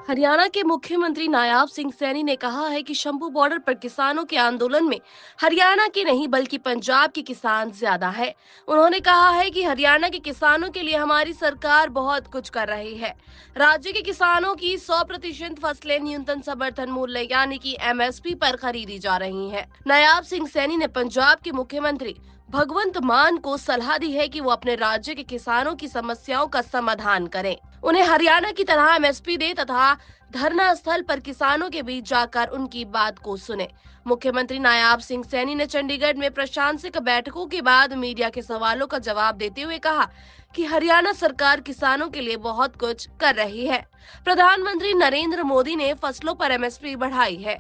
हरियाणा के मुख्यमंत्री नायाब सिंह सैनी ने कहा है कि शंभू बॉर्डर पर किसानों के आंदोलन में हरियाणा के नहीं बल्कि पंजाब के किसान ज्यादा है। उन्होंने कहा है कि हरियाणा के किसानों के लिए हमारी सरकार बहुत कुछ कर रही है। राज्य के किसानों की 100% फसलें न्यूनतम समर्थन मूल्य यानी कि एमएसपी पर खरीदी जा रही हैं। नायाब सिंह सैनी ने पंजाब के मुख्यमंत्री भगवंत मान को सलाह दी है कि वो अपने राज्य के किसानों की समस्याओं का समाधान करें, उन्हें हरियाणा की तरह एमएसपी दे तथा धरना स्थल पर किसानों के बीच जाकर उनकी बात को सुने। मुख्यमंत्री नायाब सिंह सैनी ने चंडीगढ़ में प्रशासनिक बैठकों के बाद मीडिया के सवालों का जवाब देते हुए कहा कि हरियाणा सरकार किसानों के लिए बहुत कुछ कर रही है। प्रधानमंत्री नरेंद्र मोदी ने फसलों पर एमएसपी बढ़ाई है।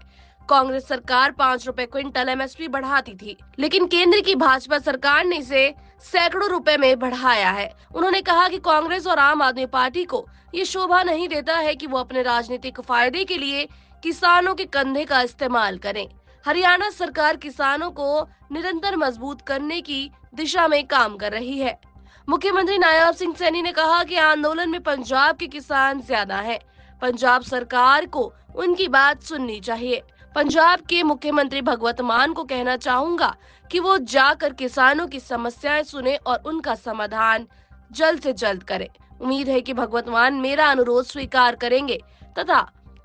कांग्रेस सरकार 5 रुपए क्विंटल एमएसपी बढ़ाती थी, लेकिन केंद्र की भाजपा सरकार ने इसे सैकड़ों रुपए में बढ़ाया है। उन्होंने कहा कि कांग्रेस और आम आदमी पार्टी को ये शोभा नहीं देता है कि वो अपने राजनीतिक फायदे के लिए किसानों के कंधे का इस्तेमाल करें। हरियाणा सरकार किसानों को निरंतर मजबूत करने की दिशा में काम कर रही है। मुख्यमंत्री नायाब सिंह सैनी ने कहा कि आंदोलन में पंजाब के किसान ज्यादा हैं। पंजाब सरकार को उनकी बात सुननी चाहिए। पंजाब के मुख्यमंत्री भगवंत मान को कहना चाहूंगा कि वो जाकर किसानों की समस्याएं सुने और उनका समाधान जल्द से जल्द करें। उम्मीद है कि भगवंत मान मेरा अनुरोध स्वीकार करेंगे तथा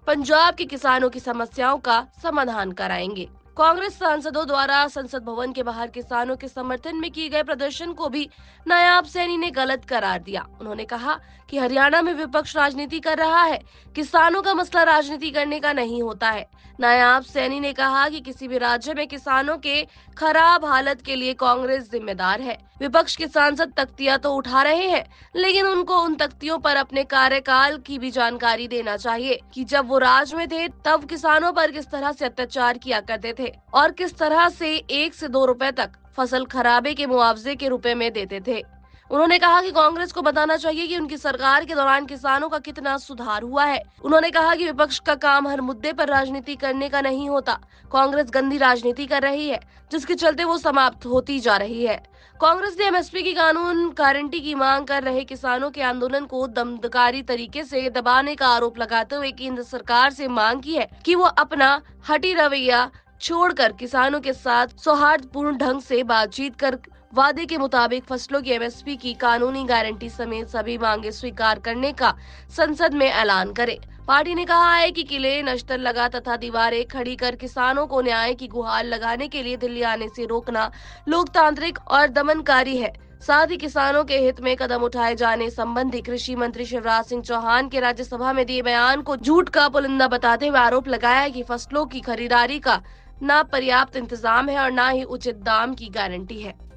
पंजाब के किसानों की समस्याओं का समाधान कराएंगे। कांग्रेस सांसदों द्वारा संसद भवन के बाहर किसानों के समर्थन में किए गए प्रदर्शन को भी नायाब सैनी ने गलत करार दिया। उन्होंने कहा कि हरियाणा में विपक्ष राजनीति कर रहा है, किसानों का मसला राजनीति करने का नहीं होता है। नायाब सैनी ने कहा कि किसी भी राज्य में किसानों के खराब हालत के लिए कांग्रेस जिम्मेदार है। विपक्ष के सांसद तख्तियां तो उठा रहे हैं, लेकिन उनको उन तख्तियों पर अपने कार्यकाल की भी जानकारी देना चाहिए कि जब वो राज में थे तब किसानों पर किस तरह से अत्याचार किया करते थे और किस तरह से 1 से 2 रुपए तक फसल खराबे के मुआवजे के रुपए में देते थे। उन्होंने कहा कि कांग्रेस को बताना चाहिए कि उनकी सरकार के दौरान किसानों का कितना सुधार हुआ है। उन्होंने कहा कि विपक्ष का काम हर मुद्दे पर राजनीति करने का नहीं होता। कांग्रेस गंदी राजनीति कर रही है, जिसके चलते वो समाप्त होती जा रही है। कांग्रेस ने एमएसपी की कानून गारंटी की मांग कर रहे किसानों के आंदोलन को दमनकारी तरीके से दबाने का आरोप लगाते हुए केंद्र सरकार से मांग की है कि वो अपना हठी रवैया छोड़कर किसानों के साथ सौहार्दपूर्ण ढंग से बातचीत कर वादे के मुताबिक फसलों की एमएसपी की कानूनी गारंटी समेत सभी मांगे स्वीकार करने का संसद में ऐलान करे। पार्टी ने कहा है कि किले, नश्तर लगा तथा दीवारें खड़ी कर किसानों को न्याय की गुहार लगाने के लिए दिल्ली आने से रोकना लोकतांत्रिक और दमनकारी है। साथ ही किसानों के हित में कदम उठाए जाने संबंधी कृषि मंत्री शिवराज सिंह चौहान के राज्यसभा में दिए बयान को झूठ का पुलिंदा बताते हुए आरोप लगाया कि फसलों की खरीदारी का न पर्याप्त इंतजाम है और न ही उचित दाम की गारंटी है।